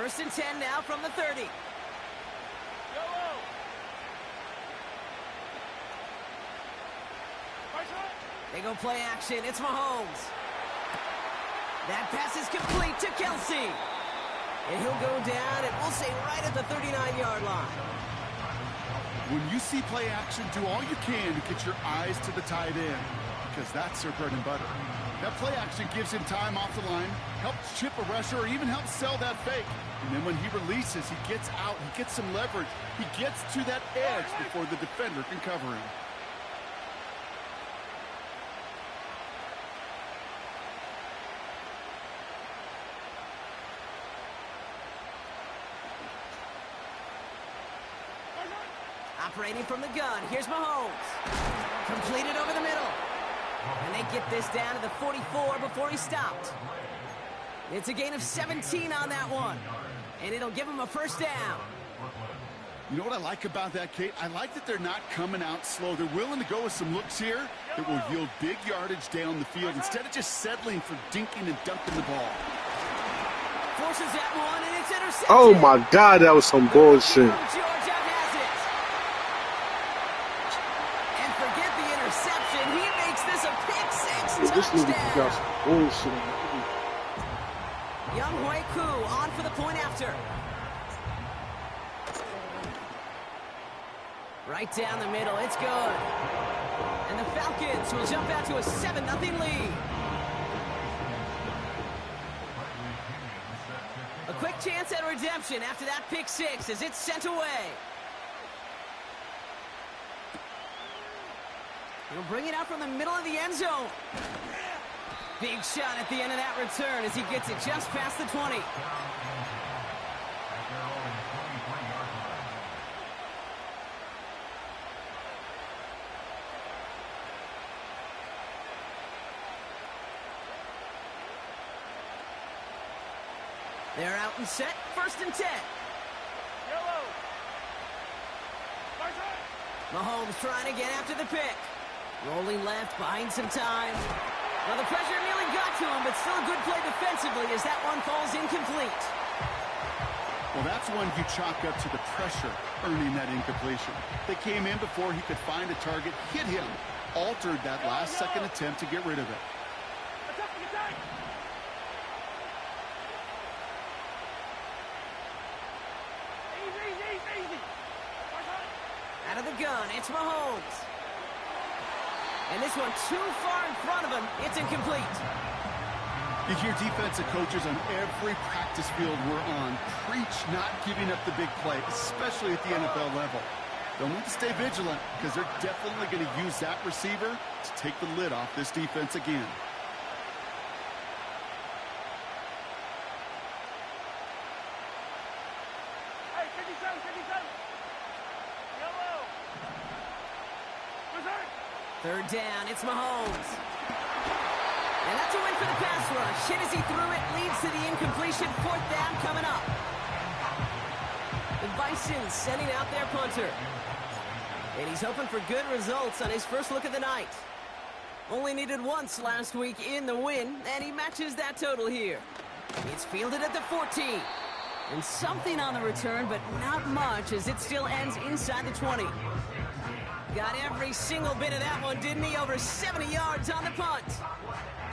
First and 10 now from the 30. They go play action. It's Mahomes. That pass is complete to Kelsey. And he'll go down, and we'll say right at the 39-yard line. When you see play action, do all you can to get your eyes to the tight end, because that's their bread and butter. That play action gives him time off the line, helps chip a rusher, or even helps sell that fake. And then when he releases, he gets out, he gets some leverage. He gets to that edge before the defender can cover him. Operating from the gun, here's Mahomes. Completed over the middle. And they get this down to the 44 before he stopped. It's a gain of 17 on that one. And it'll give him a first down. You know what I like about that, Kate? I like that they're not coming out slow. They're willing to go with some looks here that will yield big yardage down the field instead of just settling for dinking and dunking the ball. Forces that one, and it's intercepted. Oh, my God, that was some bullshit. This nigga got some bullshit. Young Hui Koo on for the point after. Right down the middle, it's good. And the Falcons will jump out to a 7-0 lead. A quick chance at redemption after that pick six as it's sent away. He'll bring it out from the middle of the end zone. Big shot at the end of that return as he gets it just past the 20. They're out and set. First and 10. Mahomes trying to get after the pick. Rolling left, buying some time. Well, the pressure nearly got to him, but still a good play defensively as that one falls incomplete. Well, that's one you chalk up to the pressure earning that incompletion. They came in before he could find a target, hit him, altered that last-second attempt to get rid of it. Out of the gun, it's Mahomes. And this one too far in front of him. It's incomplete. You hear defensive coaches on every practice field we're on preach not giving up the big play, especially at the NFL level. They'll need to stay vigilant because they're definitely going to use that receiver to take the lid off this defense again. Third down, it's Mahomes. And that's a win for the pass rush. Hit as he threw it, leads to the incompletion. Fourth down coming up. The Bisons sending out their punter. And he's hoping for good results on his first look of the night. Only needed once last week in the win, and he matches that total here. It's fielded at the 14. And something on the return, but not much as it still ends inside the 20. Got every single bit of that one, didn't he? Over 70 yards on the punt.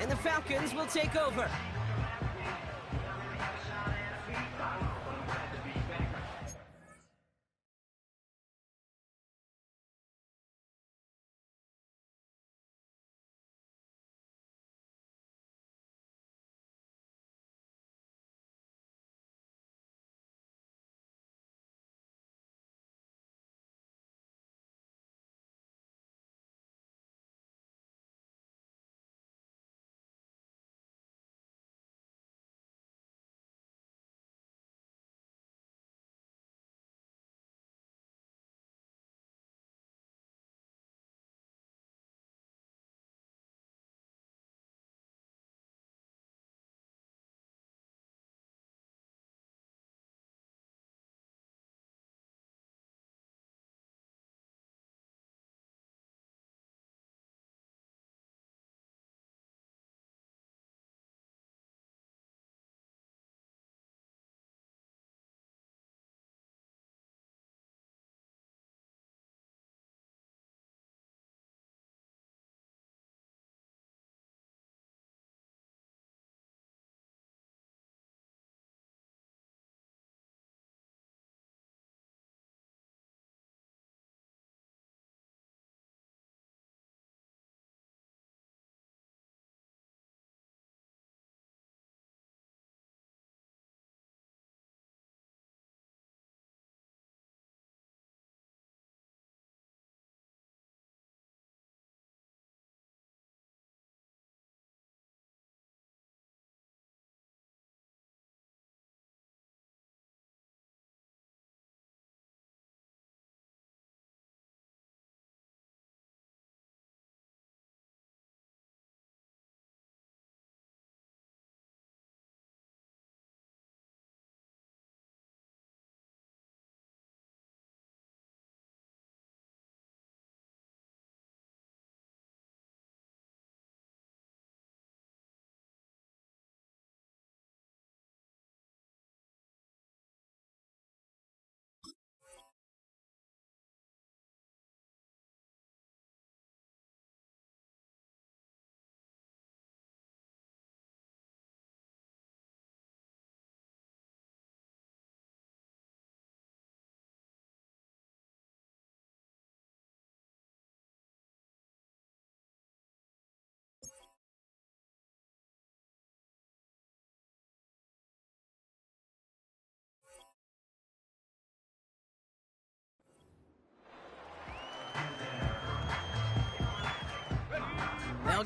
And the Falcons will take over.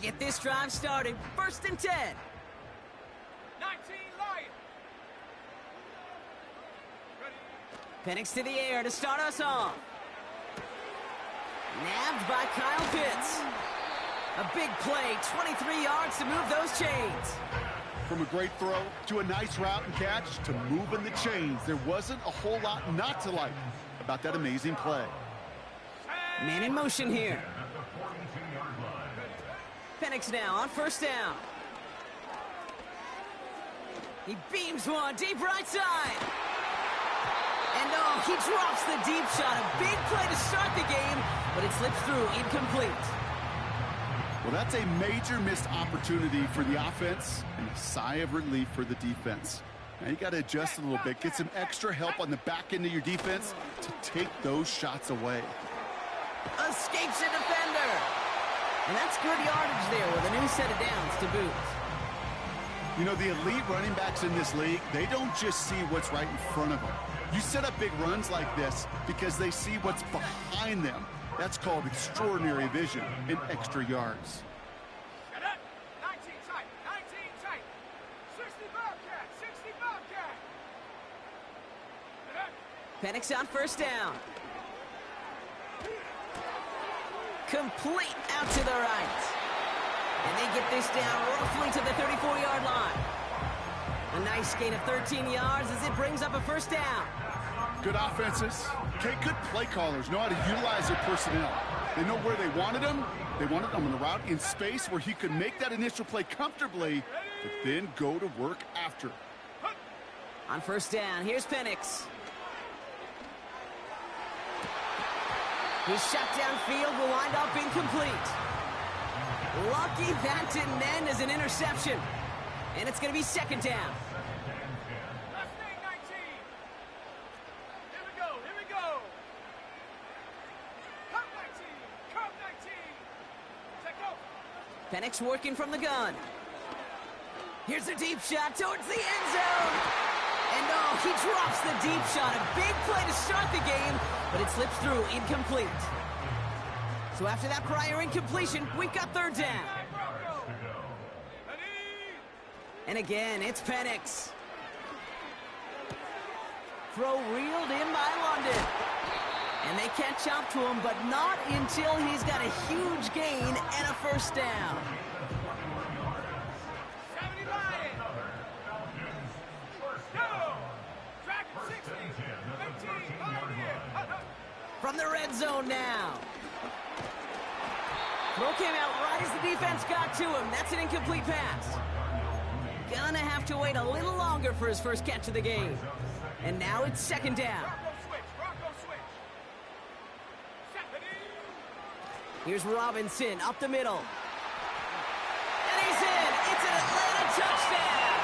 get this drive started. 1st and 10. 19 Lions. Penix to the air to start us off. Nabbed by Kyle Pitts. A big play, 23 yards to move those chains. From a great throw to a nice route and catch to moving the chains, there wasn't a whole lot not to like about that amazing play. Man in motion here. Penix now on 1st down. He beams one deep right side. And oh, he drops the deep shot. A big play to start the game, but it slips through incomplete. Well, that's a major missed opportunity for the offense and a sigh of relief for the defense. Now you got to adjust a little bit, get some extra help on the back end of your defense to take those shots away. Escapes a defender. And that's good yardage there with a new set of downs to boot. You know, the elite running backs in this league, they don't just see what's right in front of them. You set up big runs like this because they see what's behind them. That's called extraordinary vision and extra yards. 19 tight, 19 tight. 60 Bobcat, 60 Bobcat. Penix on 1st down. Complete out to the right. And they get this down roughly to the 34-yard line. A nice gain of 13 yards as it brings up a 1st down. Good offenses. Okay, good play callers know how to utilize their personnel. They know where they wanted them. They wanted them on the route in space where he could make that initial play comfortably, but then go to work after. On 1st down, here's Penix. His shot downfield will wind up incomplete. Lucky that didn't end as an interception. And it's going to be 2nd down. Mustang 19. Here we go. Cup 19, Cup 19. Check go. Penix working from the gun. Here's a deep shot towards the end zone. And oh, he drops the deep shot. A big play to start the game, but it slips through incomplete. So after that prior incompletion, we've got 3rd down. And again, it's Penix. Throw reeled in by London. And they catch up to him, but not until he's got a huge gain and a 1st down. 70 Lions. Go. Track 60. 15. Pioneer. From the red zone now. Throw came out right as the defense got to him. That's an incomplete pass. Gonna have to wait a little longer for his 1st catch of the game. And now it's 2nd down. Bronco switch. Here's Robinson up the middle. And he's in. It's an Atlanta touchdown.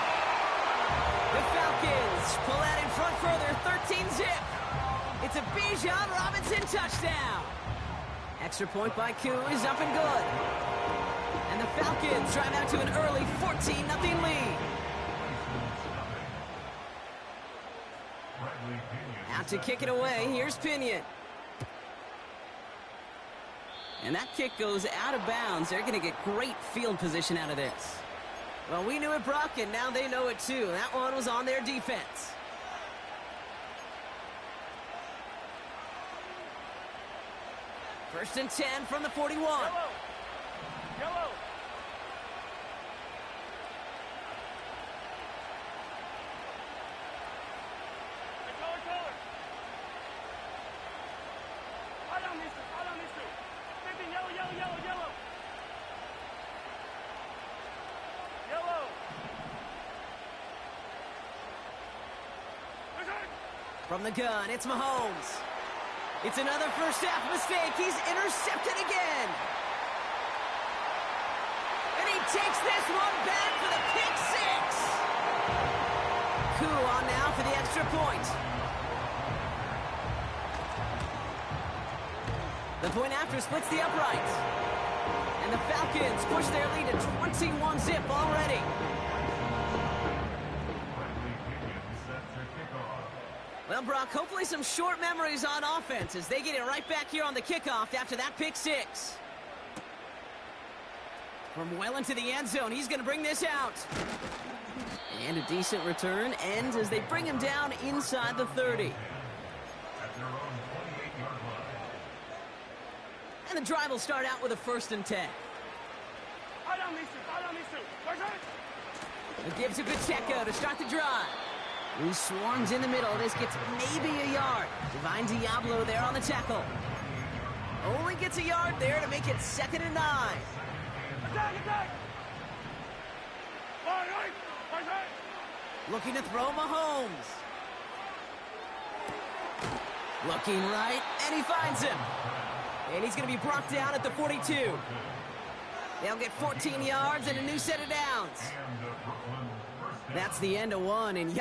The Falcons pull out in front further, 13-zip. It's a Bijan Robinson touchdown. Extra point by Koo is up and good. And the Falcons drive out to an early 14-0 lead. Out to kick it away, here's Pinion. And that kick goes out of bounds. They're going to get great field position out of this. Well, we knew it, Brock, and now they know it too. That one was on their defense. First and 10 from the 41. Yellow. Color. Follow, mister. 15, yellow. From the gun, it's Mahomes. It's another 1st half mistake. He's intercepted again. And he takes this one back for the pick 6. Koo on now for the extra point. The point after splits the uprights. And the Falcons push their lead to 21-zip already. Well, Brock, hopefully some short memories on offense as they get it right back here on the kickoff after that pick 6. From well into the end zone, he's going to bring this out. And a decent return ends as they bring him down inside the 30. And the drive will start out with a 1st and 10. It gives a good Pacheco to start the drive. He swarms in the middle. This gets maybe a yard. Divine Diablo there on the tackle. Only gets a yard there to make it 2nd and 9. Attack! Looking to throw Mahomes. Looking right, and he finds him. And he's going to be brought down at the 42. They'll get 14 yards and a new set of downs. That's the end of one, and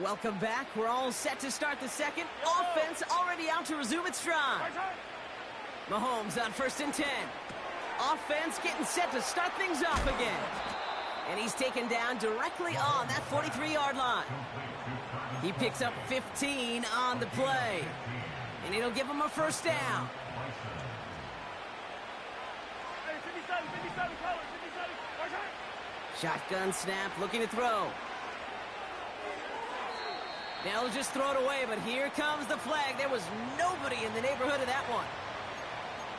welcome back. We're all set to start the second. Offense already out to resume its drive. Mahomes on 1st and 10. Offense getting set to start things off again. And he's taken down directly on that 43-yard line. He picks up 15 on the play. And it'll give him a 1st down. Shotgun snap, looking to throw. They'll just throw it away, but here comes the flag. There was nobody in the neighborhood of that one.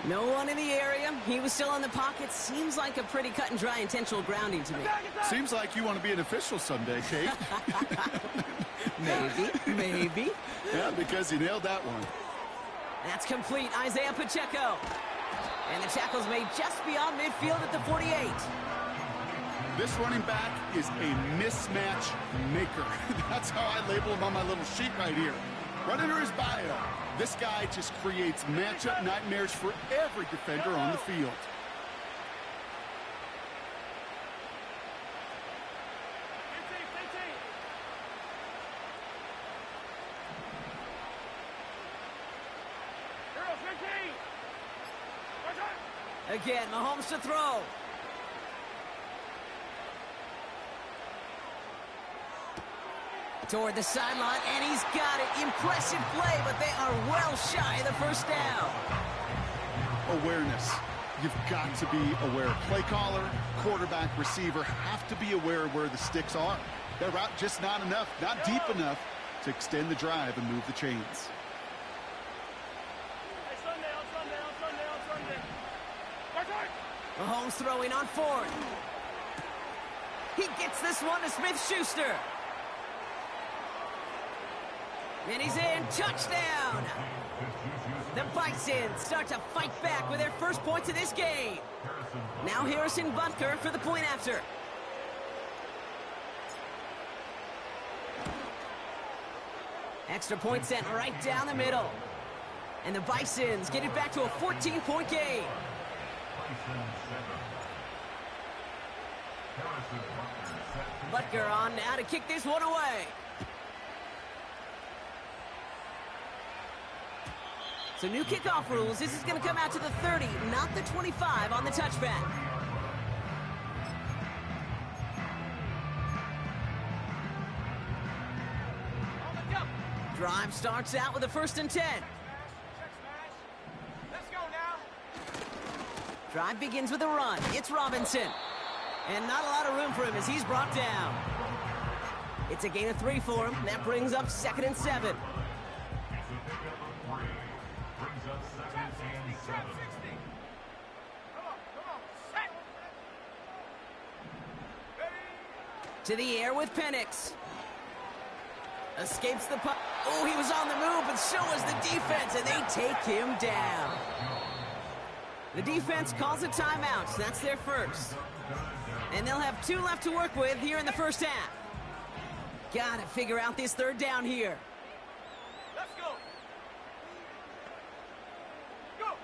No one in the area. He was still in the pocket. Seems like a pretty cut and dry intentional grounding to me. Seems like you want to be an official someday, Kate. Maybe. Yeah, because you nailed that one. That's complete. Isaiah Pacheco. And the tackle's made just beyond midfield at the 48. This running back is a mismatch maker. That's how I label him on my little sheet right here. Right under his bio, this guy just creates matchup nightmares for every defender on the field. Again, Mahomes to throw. Toward the sideline, and he's got it. Impressive play, but they are well shy of the 1st down. Awareness. You've got to be aware. Play caller, quarterback, receiver have to be aware of where the sticks are. Their route just not enough, not deep enough to extend the drive and move the chains. Mahomes throwing on 4th. He gets this one to Smith-Schuster. And he's in. Touchdown! The Bisons start to fight back with their first points of this game. Now Harrison Butker for the point after. Extra point sent right down the middle. And the Bisons get it back to a 14-point game. Butker on now to kick this one away. So new kickoff rules. This is going to come out to the 30, not the 25 on the touchback. Drive starts out with a 1st and 10. Let's go now. Drive begins with a run. It's Robinson. And not a lot of room for him as he's brought down. It's a gain of 3 for him. That brings up 2nd and 7. To the air with Penix. Escapes the puck. Oh, he was on the move, but so was the defense, and they take him down. The defense calls a timeout. That's their first. And they'll have 2 left to work with here in the 1st half. Got to figure out this 3rd down here. Let's go. Go.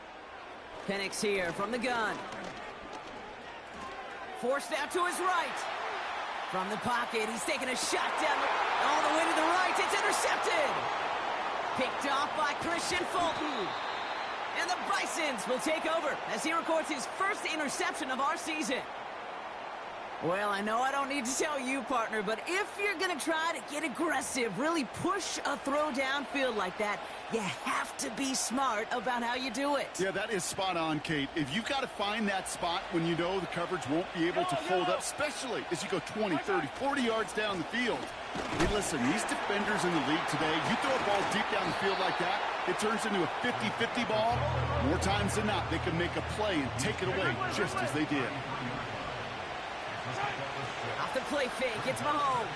Penix here from the gun. Forced out to his right. From the pocket, he's taking a shot down all the way to the right. It's intercepted. Picked off by Christian Fulton. And the Bisons will take over as he records his first interception of our season. Well, I know I don't need to tell you, partner, but if you're going to try to get aggressive, really push a throw downfield like that, you have to be smart about how you do it. Yeah, that is spot on, Kate. If you've got to find that spot when you know the coverage won't be able to hold up, especially as you go 20, 30, 40 yards down the field. Hey, listen, these defenders in the league today, you throw a ball deep down the field like that, it turns into a 50-50 ball. More times than not, they can make a play and take it away just as they did. Off the play fake, it's Mahomes.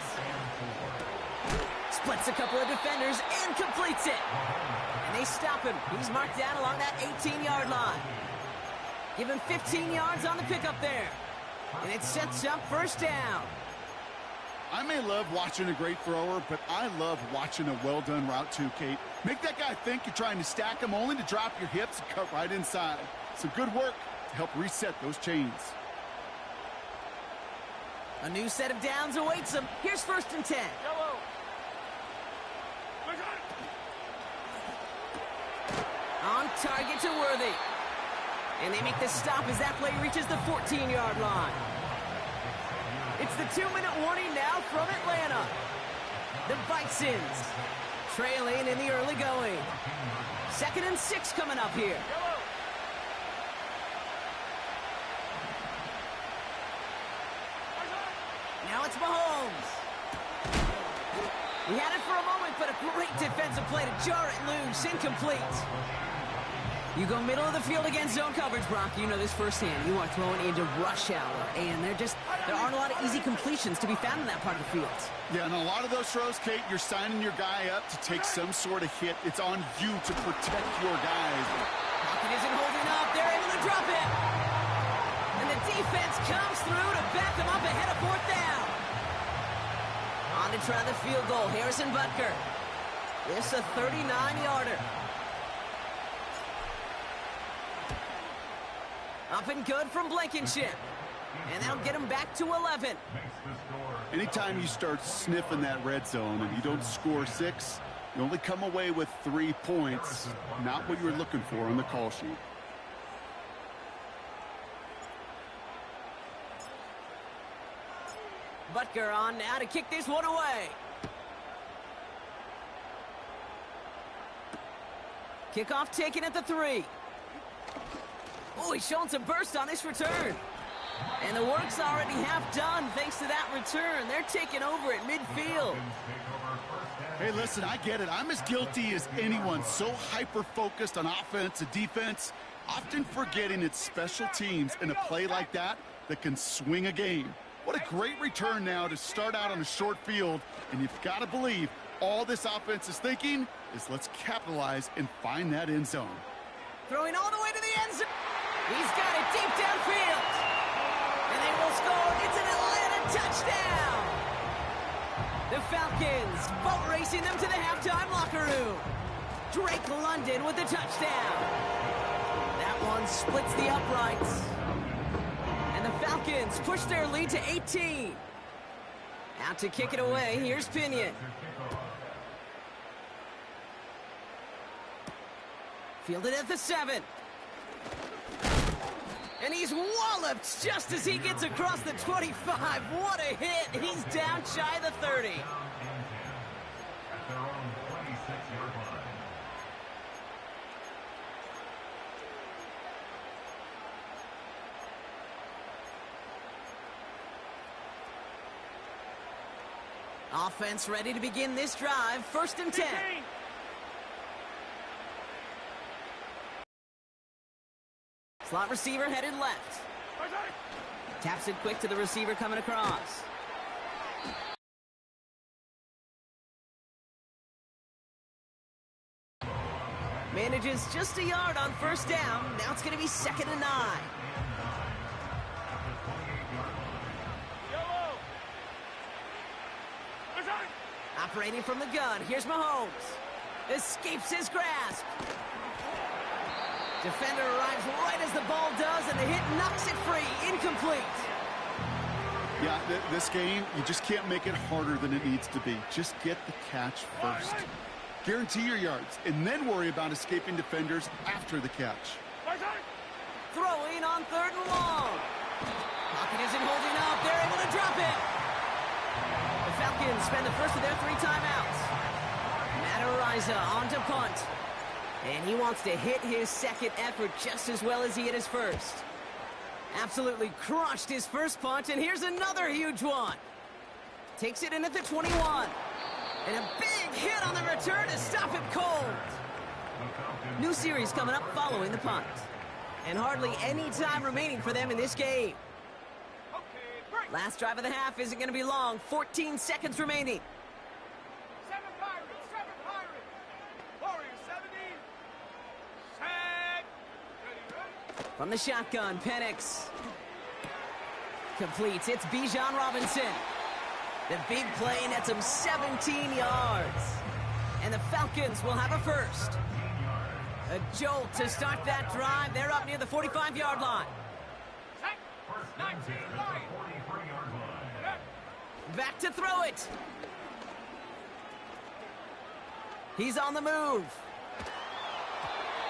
Splits a couple of defenders and completes it. And they stop him. He's marked down along that 18-yard line. Give him 15 yards on the pickup there. And it sets up first down. I may love watching a great thrower, but I love watching a well-done route too, Kate. Make that guy think you're trying to stack him only to drop your hips and cut right inside. Some good work to help reset those chains. A new set of downs awaits him. Here's 1st and 10. Yellow. On target to Worthy. And they make the stop as that play reaches the 14-yard line. It's the 2-minute warning now from Atlanta. The Bisons trailing in the early going. 2nd and 6 coming up here. Now it's Mahomes. He had it for a moment, but a great defensive play to jar it loose. Incomplete. You go middle of the field against zone coverage, Brock. You know this firsthand. You are throwing into rush hour, and there aren't a lot of easy completions to be found in that part of the field. Yeah, and a lot of those throws, Kate, you're signing your guy up to take some sort of hit. It's on you to protect your guys. Pocket isn't holding up. They're able to drop it. And the defense comes through to back them up ahead of 4th down. On to try the field goal, Harrison Butker. This a 39-yarder. Up and good from Blankenship. And that'll get him back to 11. Anytime you start sniffing that red zone and you don't score 6, you only come away with 3 points. Not what you were looking for on the call sheet. Butker on now to kick this one away. Kickoff taken at the 3. Oh, he's showing some burst on this return. And the work's already half done thanks to that return. They're taking over at midfield. Hey, listen, I get it. I'm as guilty as anyone. So hyper-focused on offense and defense, often forgetting it's special teams in a play like that that can swing a game. What a great return now to start out on a short field. And you've got to believe all this offense is thinking is let's capitalize and find that end zone. Throwing all the way to the end zone. He's got it deep downfield. And they will score. It's an Atlanta touchdown. The Falcons boat racing them to the halftime locker room. Drake London with the touchdown. That one splits the uprights. And the Falcons push their lead to 18. Out to kick it away, here's Pinion. Fielded at the 7. And he's walloped just as he gets across the 25. What a hit. He's down shy of the 30. Offense ready to begin this drive. 1st and 10. Slot receiver headed left. Taps it quick to the receiver coming across. Manages just a yard on 1st down. Now it's going to be 2nd and 9. Operating from the gun. Here's Mahomes. Escapes his grasp. Defender arrives right as the ball does, and the hit knocks it free. Incomplete. Yeah, this game, you just can't make it harder than it needs to be. Just get the catch first. Guarantee your yards, and then worry about escaping defenders after the catch. Throwing on 3rd and long. Pocket isn't holding up. They're able to drop it. The Falcons spend the first of their 3 timeouts. Matt on to punt. And he wants to hit his second effort just as well as he hit his first. Absolutely crushed his first punt, and here's another huge one. Takes it in at the 21. And a big hit on the return to stop him cold. New series coming up following the punt. And hardly any time remaining for them in this game. Last drive of the half isn't going to be long. 14 seconds remaining. 7 Pirates, 7 Pirates. Warriors 70. Set. Ready. From the shotgun, Penix completes. It's Bijan Robinson. The big play nets him 17 yards. And the Falcons will have a first. A jolt to start that drive. They're up near the 45-yard line. Set. 19 line. Back to throw it. He's on the move.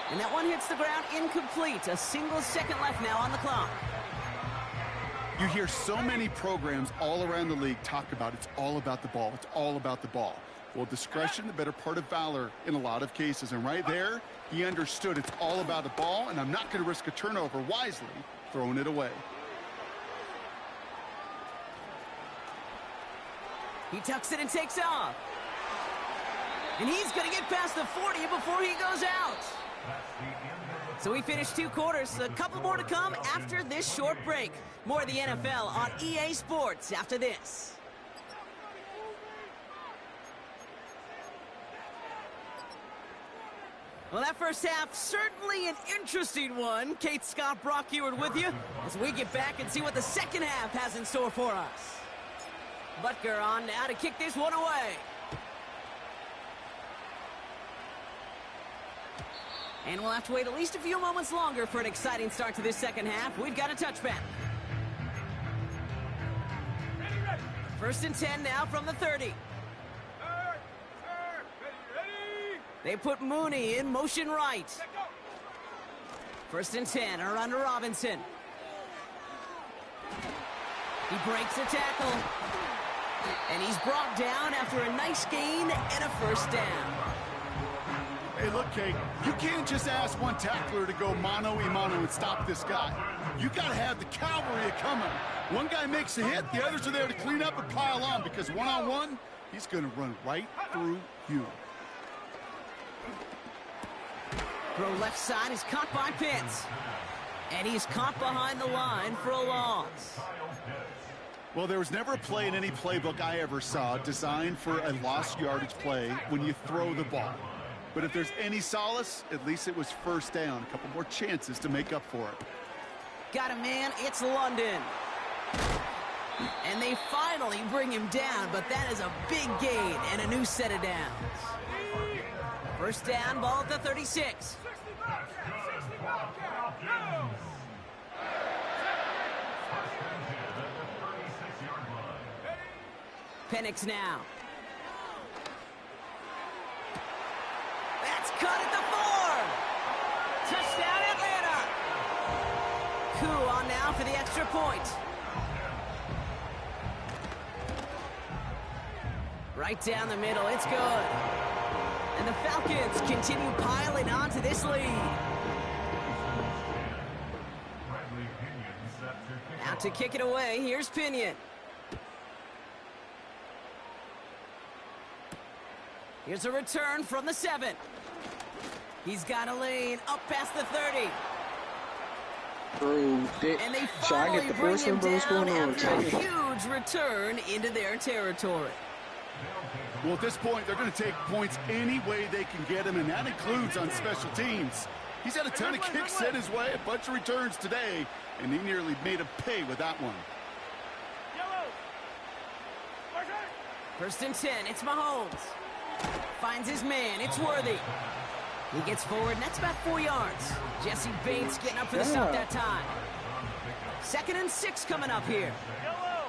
And that one hits the ground incomplete. A single second left now on the clock. You hear so many programs all around the league talk about it's all about the ball. It's all about the ball. Well, discretion, the better part of valor in a lot of cases. And right there, he understood it's all about the ball, and I'm not going to risk a turnover, wisely throwing it away. He tucks it and takes off. And he's going to get past the 40 before he goes out. So we finished 2 quarters. A couple more to come after this short break. More of the NFL on EA Sports after this. Well, that first half, certainly an interesting one. Kate Scott, Brock Eward with you as we get back and see what the second half has in store for us. Butker on now to kick this one away. And we'll have to wait at least a few moments longer for an exciting start to this second half. We've got a touchback. Ready. 1st and 10 now from the 30. Sir. Ready. They put Mooney in motion right. Let go. 1st and 10, a run to Robinson. He breaks a tackle. And he's brought down after a nice gain and a first down. Hey, look, Kate, you can't just ask one tackler to go mano-a-mano and stop this guy. You got to have the cavalry coming. One guy makes a hit, the others are there to clean up and pile on, because one-on-one, he's going to run right through you. Throw left side is caught by Pitts. And he's caught behind the line for a loss. Well, there was never a play in any playbook I ever saw designed for a lost yardage play when you throw the ball. But if there's any solace, at least it was first down. A couple more chances to make up for it. Got a man, it's London. And they finally bring him down, but that is a big gain and a new set of downs. First down, ball at the 36. 65 count. Go. Penix now. That's cut at the 4. Touchdown, Atlanta. Koo on now for the extra point. Right down the middle, it's good. And the Falcons continue piling on to this lead. Now to kick it away, here's Pinion. Here's a return from the 7. He's got a lane up past the 30. Bro, And they should I finally get the bring first him one, bro? What's down going on? after a huge return into their territory. Well, at this point, they're going to take points any way they can get him, and that includes on special teams. He's had a ton of kicks sent his way, a bunch of returns today, and he nearly made him pay with that one. Yellow. 1st and 10, it's Mahomes. Finds his man, it's Worthy. He gets forward, and that's about 4 yards. Jesse Bates getting up for the stop that time. 2nd and 6 coming up here. Yellow.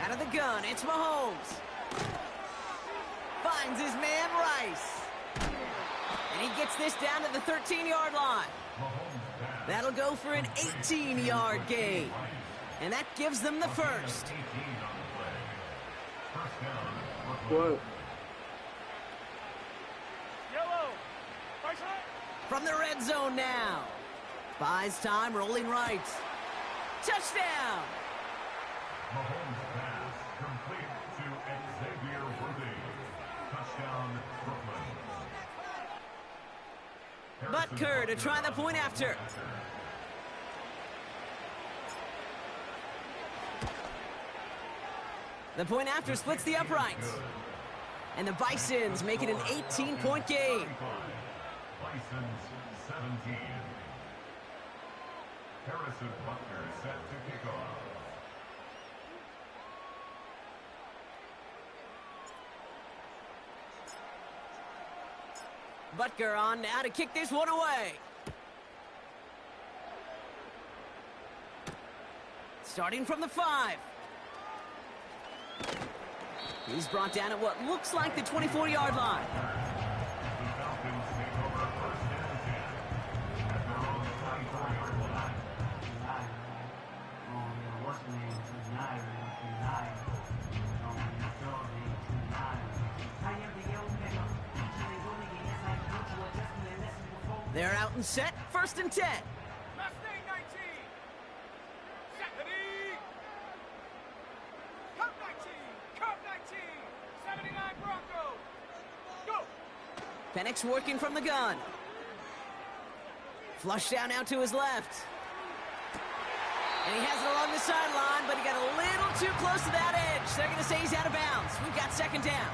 Out of the gun, it's Mahomes. Finds his man, Rice. And he gets this down to the 13-yard line. That'll go for an 18-yard gain. And that gives them the first. What? Yellow. Bison. From the red zone now. Buys time, rolling right. Touchdown! Mahomes pass complete to Xavier Worthy. Touchdown, Brooklyn. Butker to try the point after. The point after splits the uprights. And the Bisons make it an 18-point game. Bisons 17. Harrison Butker set to kick off. Butker on now to kick this one away. Starting from the 5. He's brought down at what looks like the 24-yard line. The Falcons take over first and 10 at their own 24-yard line. They're out and set, first and 10. Mustang 19. Secondly. Cup 19. Cup 19. 79 Broncos. Go. Penix working from the gun. Flush down out to his left. And he has it along the sideline, but he got a little too close to that edge. They're going to say he's out of bounds. We've got second down.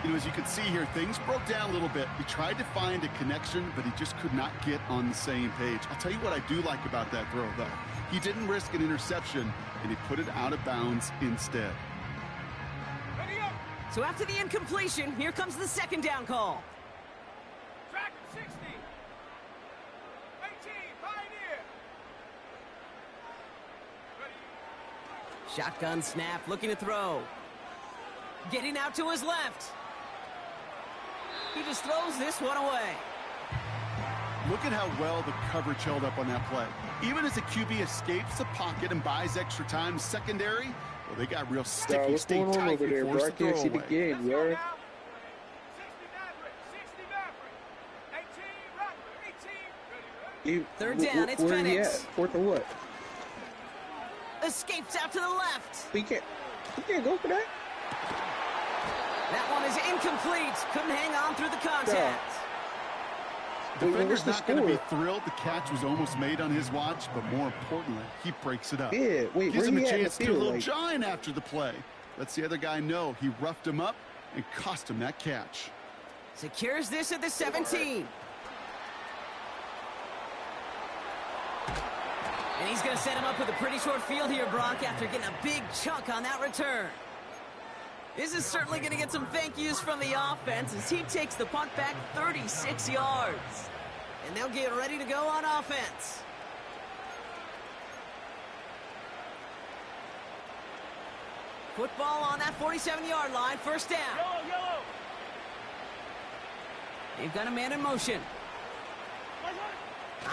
You know, as you can see here, things broke down a little bit. He tried to find a connection, but he just could not get on the same page. I'll tell you what I do like about that throw, though. He didn't risk an interception, and he put it out of bounds instead. Ready up. So after the incompletion, here comes the second down call. Track 60. 18. Pioneer. Ready. Shotgun snap, looking to throw. Getting out to his left. He just throws this one away. Look at how well the coverage held up on that play. Even as the QB escapes the pocket and buys extra time secondary, well, they got real sticky, What's stay going on tight over there, and bro? force I the can't see the throwaway. game, Let's go bro. now. 60 Maverick. 60 Maverick. 18 Rattler. 18. Ready. Third down, it's where he Penix. at? Fourth and what? Escapes out to the left. We can't go for that? That one is incomplete. Couldn't hang on through the contact. Defender's what's the not going to be score? thrilled the catch was almost made on his watch, but more importantly, he breaks it up. Yeah, wait, Gives where him a he at in the chance to do a field? little Like, giant after the play. Lets the other guy know he roughed him up and cost him that catch. Secures this at the 17. And he's going to set him up with a pretty short field here, Brock, after getting a big chunk on that return. This is certainly going to get some thank yous from the offense as he takes the punt back 36 yards. And they'll get ready to go on offense. Football on that 47-yard line, first down. Yellow, yellow. They've got a man in motion.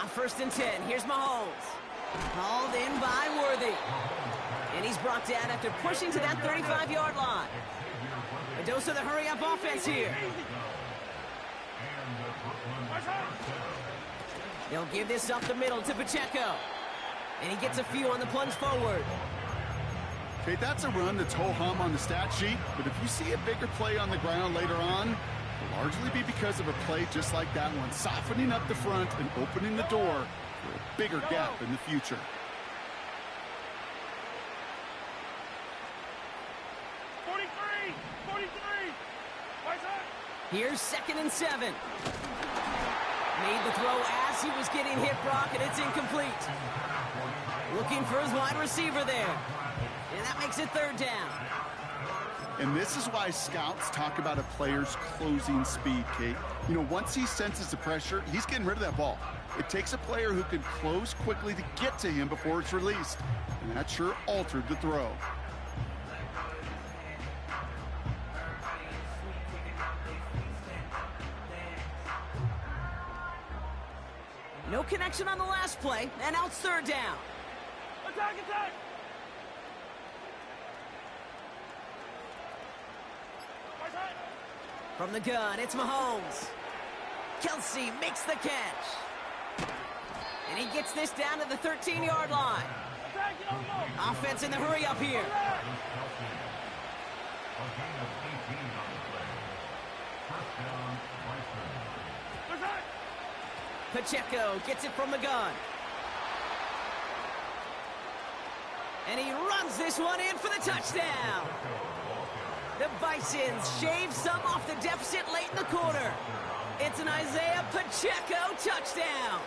On first and 10, here's Mahomes. Hauled in by Worthy. And he's brought down after pushing to that 35-yard line. A dose of the hurry-up offense here. They'll give this up the middle to Pacheco. And he gets a few on the plunge forward. Okay, that's a run that's ho-hum on the stat sheet, but if you see a bigger play on the ground later on, it'll largely be because of a play just like that one, softening up the front and opening the door for a bigger gap in the future. Here's second and 7. Made the throw as he was getting hit, Brock, and it's incomplete. Looking for his wide receiver there. And that makes it third down. And this is why scouts talk about a player's closing speed, Kate. You know, once he senses the pressure, he's getting rid of that ball. It takes a player who can close quickly to get to him before it's released. And that sure altered the throw. No connection on the last play, and now it's third down. Attack, attack! From the gun, it's Mahomes. Kelsey makes the catch. And he gets this down to the 13-yard line. Attack, get on the ball! Offense in the hurry up here. A gain of 18 on the play. First down, Bisons. Attack! Pacheco gets it from the gun. And he runs this one in for the touchdown. The Bisons shave some off the deficit late in the quarter. It's an Isaiah Pacheco touchdown.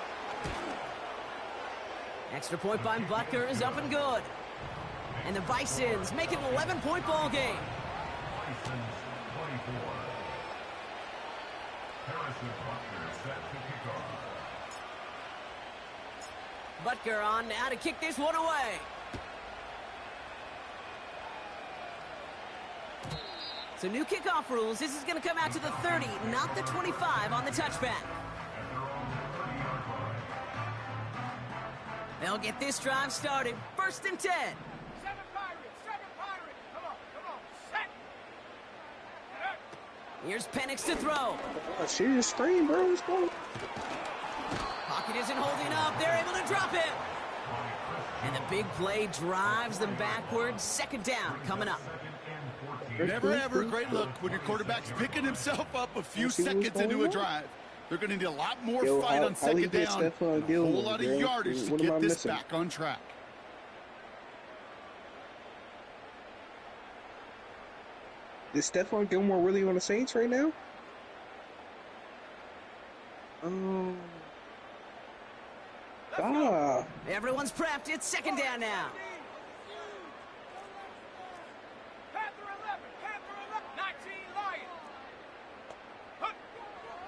Extra point by Butker is up and good. And the Bisons make it an 11-point ball game. Bisons 24. Harrison Butker set to kick off. Butker on now to kick this one away. So new kickoff rules. This is going to come out to the 30, not the 25 on the touchback. They'll get this drive started. First and 10. 7 Pirates! 7 Pirates! Come on, set! Here's Penix to throw. A serious screen, bro. What's going on? Pocket isn't holding up. They're able to drop him. And the big play drives them backwards. Second down coming up. Never ever a great look when your quarterback's picking himself up a few seconds into a drive. They're going to need a lot more fight on second down. A whole lot of yardage to get this back on track. Is Stephon Gilmore really on the Saints right now? Everyone's prepped. It's second down now. Panther 19 Lions!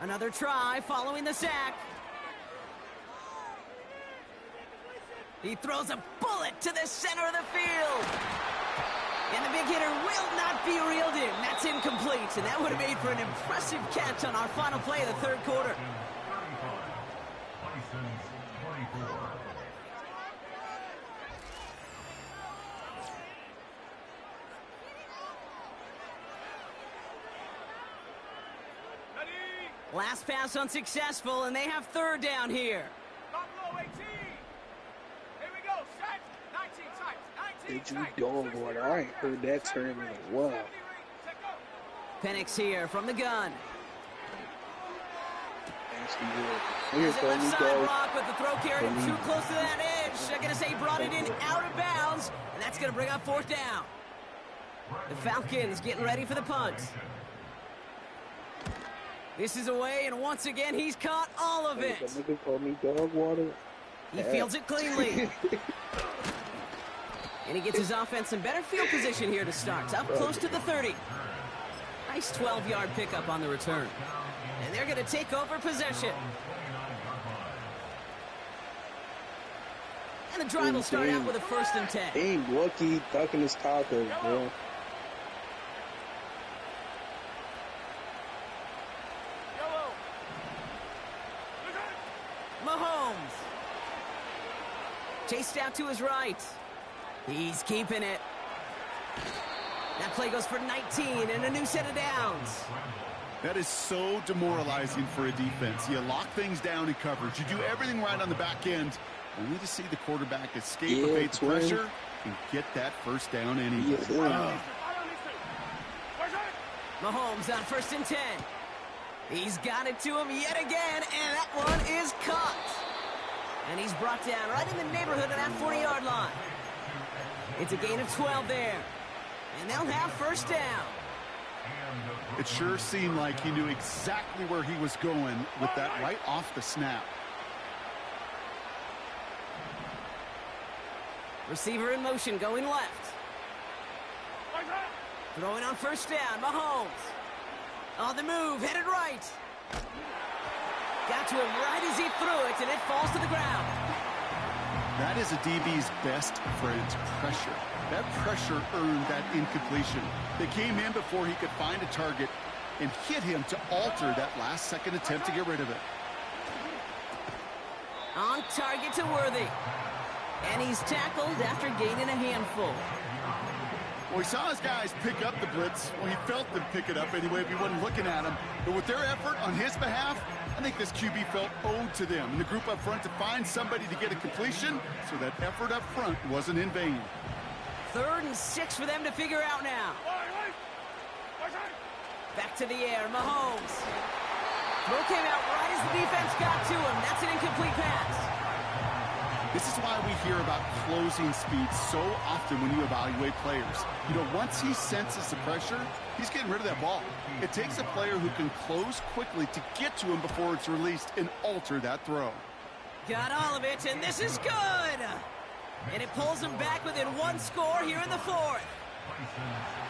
Another try following the sack. He throws a bullet to the center of the field. And the big hitter will not be reeled in. That's incomplete, and that would have made for an impressive catch on our final play of the third quarter. Bisons 24. Ready? Last pass unsuccessful, and they have third down here. Buffalo 18! Here we go, set! 19 times, 19 Did you times. dog water? I ain't heard that term in a while. Penix here from the gun. Nasty word. Here's Here's the left the side go. block, but the throw carried him too close to that edge. I'm going to say he brought it in out of bounds, and that's going to bring up fourth down. The Falcons getting ready for the punt. This is away, and once again, he's caught all of it. Some nigga called me dog water. He fields it cleanly. And he gets his offense in better field position here to start. Up close to the 30. Nice 12-yard pickup on the return. And they're going to take over possession. And the drive will start out with a first and 10. Ain't lucky ducking his tacos, bro. Mahomes. Chased out to his right. He's keeping it. That play goes for 19 and a new set of downs. That is so demoralizing for a defense. You lock things down in coverage. You do everything right on the back end, only to see the quarterback escape, evade the pressure, and get that first down anyway. Mahomes on first and 10. He's got it to him yet again, and that one is caught. And he's brought down right in the neighborhood of that 40-yard line. It's a gain of 12 there. And they'll have first down. It sure seemed like he knew exactly where he was going with that right off the snap. Receiver in motion going left. Throwing on first down, Mahomes. On the move, headed right. Got to him right as he threw it, and it falls to the ground. That is a DB's best friend, pressure. That pressure earned that incompletion. They came in before he could find a target and hit him to alter that last-second attempt to get rid of it. On target to Worthy. And he's tackled after gaining a handful. Well, he saw his guys pick up the blitz. Well, he felt them pick it up anyway if he wasn't looking at him. But with their effort on his behalf, I think this QB felt owed to them and the group up front to find somebody to get a completion, so that effort up front wasn't in vain. 3rd and 6 for them to figure out now. Back to the air, Mahomes. Throw came out right as the defense got to him. That's an incomplete pass. This is why we hear about closing speed so often when you evaluate players. You know, once he senses the pressure, he's getting rid of that ball. It takes a player who can close quickly to get to him before it's released and alter that throw. Got all of it, and this is good. And it pulls him back within 1 score here in the 4th.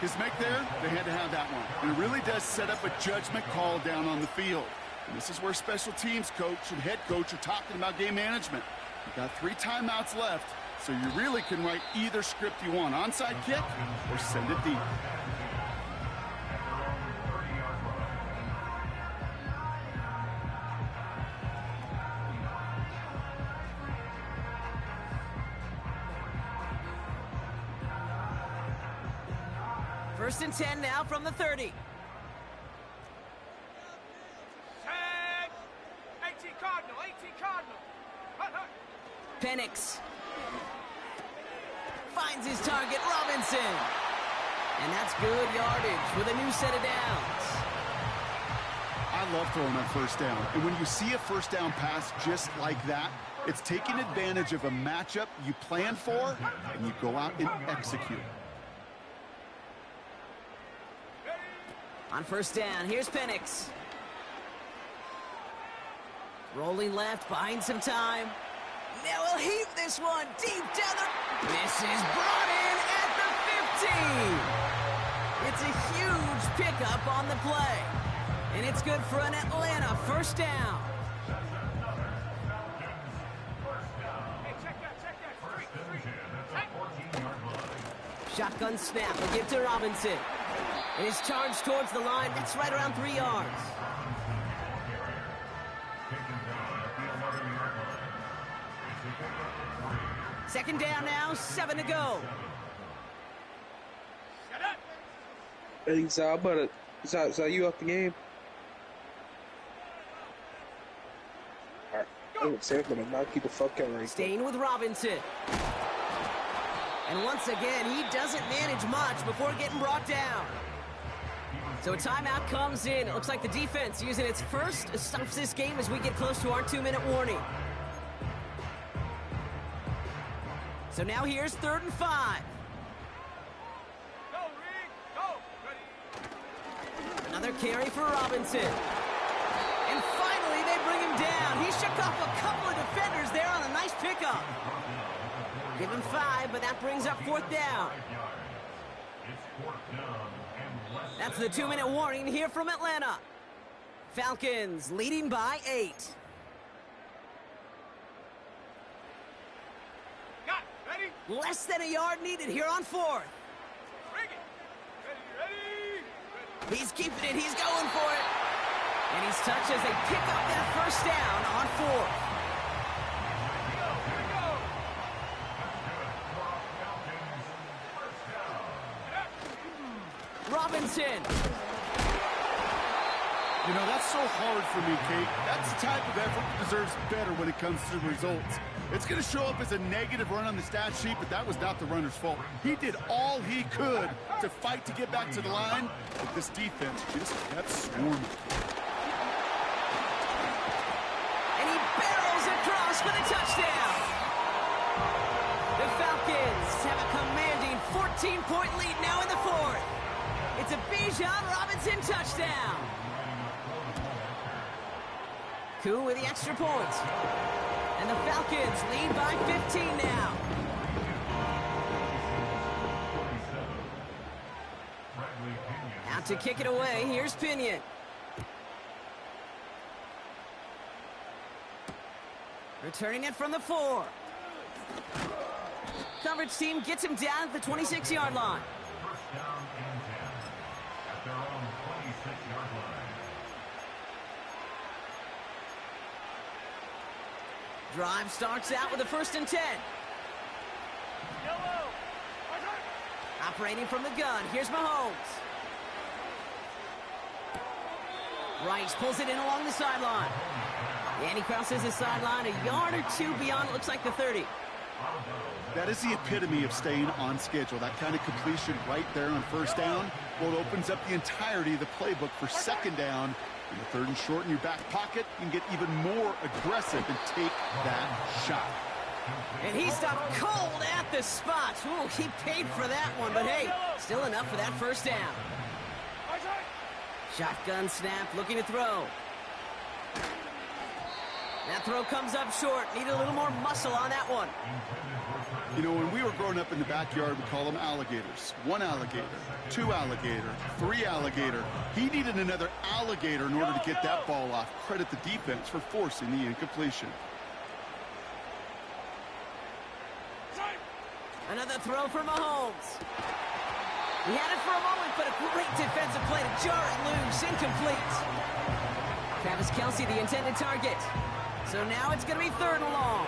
His make there, they had to have that one. And it really does set up a judgment call down on the field. And this is where special teams coach and head coach are talking about game management. You got 3 timeouts left, so you really can write either script you want. Onside kick or send it deep. First and 10 now from the 30. 18 Cardinal, 18 Cardinal. Penix finds his target, Robinson. And that's good yardage with a new set of downs. I love throwing on first down. And when you see a first down pass just like that, it's taking advantage of a matchup you plan for, and you go out and execute. On first down, here's Penix. Rolling left, buying some time. Now he'll heave this one deep down the... This is brought in at the 15. It's a huge pickup on the play. And it's good for an Atlanta first down. Hey, check that. Shotgun snap, will give to Robinson. And his charge towards the line, that's right around 3 yards. Second down now, 7 to go. Hey, Zal, Zal, you off the game? Alright, I'm gonna knock you the fuck out right. Staying with Robinson. And once again, he doesn't manage much before getting brought down. So a timeout comes in. It looks like the defense using its first stops this game as we get close to our 2-minute warning. So now here's 3rd and 5. Go, Reed. Go. Ready. Another carry for Robinson. And finally, they bring him down. He shook off a couple of defenders there on a nice pickup. Give him 5, but that brings up 4th down. That's the 2-minute warning here from Atlanta. Falcons leading by 8. Got it. Ready. Less than a yard needed here on 4th. Bring it. Ready. He's keeping it. He's going for it. And he's touched as they pick up that first down on 4th. Robinson. You know, that's so hard for me, Kate. That's the type of effort that deserves better when it comes to the results. It's going to show up as a negative run on the stat sheet, but that was not the runner's fault. He did all he could to fight to get back to the line, but this defense just kept swarming. And he barrels across for the touchdown. The Falcons have a commanding 14-point lead now in the 4th. It's a Bijan Robinson touchdown. Koo with the extra point. And the Falcons lead by 15 now. Out to kick it away, here's Pinion. Returning it from the 4. Coverage team gets him down at the 26-yard line. Drive starts out with a 1st and 10. Operating from the gun, here's Mahomes. Rice pulls it in along the sideline. And he crosses the sideline a yard or two beyond, it looks like the 30. That is the epitome of staying on schedule. That kind of completion right there on 1st down. Well, it opens up the entirety of the playbook for 2nd down. In the 3rd and short in your back pocket, you can get even more aggressive and take that shot. And he stopped cold at the spot. Ooh, he paid for that one, but hey, still enough for that 1st down. Shotgun snap, looking to throw. That throw comes up short. Need a little more muscle on that one. You know, when we were growing up in the backyard, we call them alligators. 1 alligator, 2 alligator, 3 alligator. He needed another alligator in order to get that ball off. Credit the defense for forcing the incompletion. Another throw for Mahomes. He had it for a moment, but a great defensive play to jar it loose. Incomplete. Travis Kelce, the intended target. So now it's going to be 3rd and long.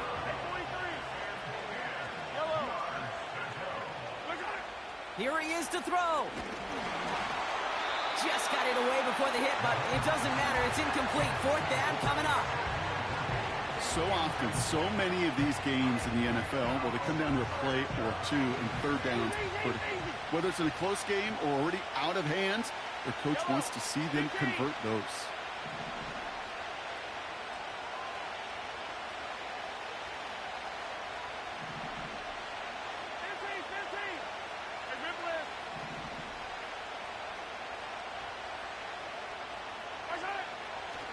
Here he is to throw. Just got it away before the hit, but it doesn't matter. It's incomplete. 4th down coming up. So often, so many of these games in the NFL, well, they come down to a play or two in 3rd downs. But whether it's in a close game or already out of hands, their coach wants to see them convert those.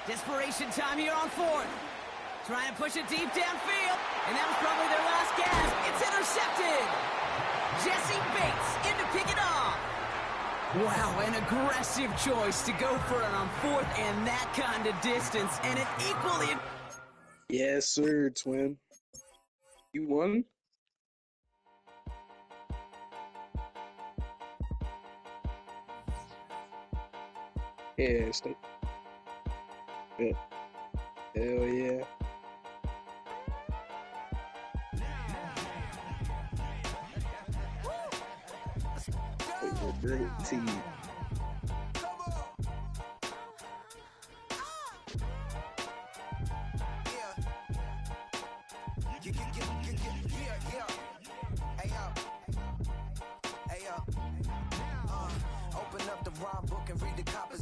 Desperation time here on 4th. Trying to push it deep downfield. And that was probably their last gasp. It's intercepted. Jesse Bates in to pick it off. Wow, an aggressive choice to go for it on 4th and that kind of distance. And an equally... Yes, sir, twin. You won? Yeah, stay. Yeah. Hell yeah. We're a great team.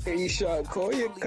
Hey, shot, call your